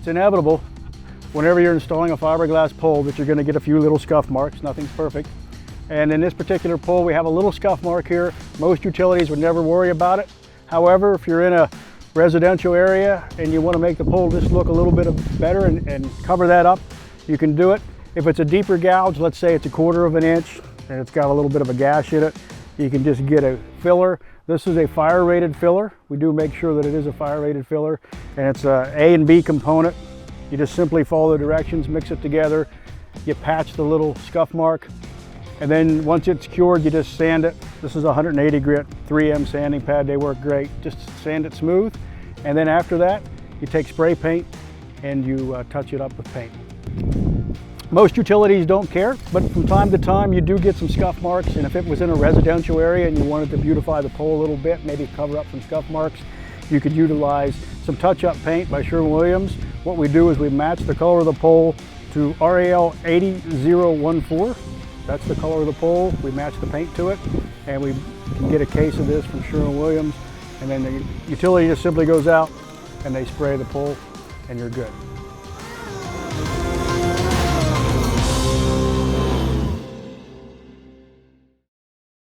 It's inevitable whenever you're installing a fiberglass pole that you're going to get a few little scuff marks. Nothing's perfect. And in this particular pole, we have a little scuff mark here. Most utilities would never worry about it. However, if you're in a residential area and you want to make the pole just look a little bit better and cover that up, you can do it. If it's a deeper gouge, let's say it's 1/4 of an inch and it's got a little bit of a gash in it, you can just get a filler. This is a fire rated filler. We do make sure that it is a fire rated filler, and it's a A and B component. You just simply follow the directions, mix it together, you patch the little scuff mark, and then once it's cured, you just sand it. This is a 180 grit 3M sanding pad. They work great. Just sand it smooth, and then after that, you take spray paint and you touch it up with paint. Most utilities don't care, but from time to time you do get some scuff marks, and if it was in a residential area and you wanted to beautify the pole a little bit, maybe cover up some scuff marks, you could utilize some touch-up paint by Sherwin. What we do is we match the color of the pole to RAL 80014. That's the color of the pole. We match the paint to it, and we can get a case of this from Sherwin, and then the utility just simply goes out and they spray the pole and you're good.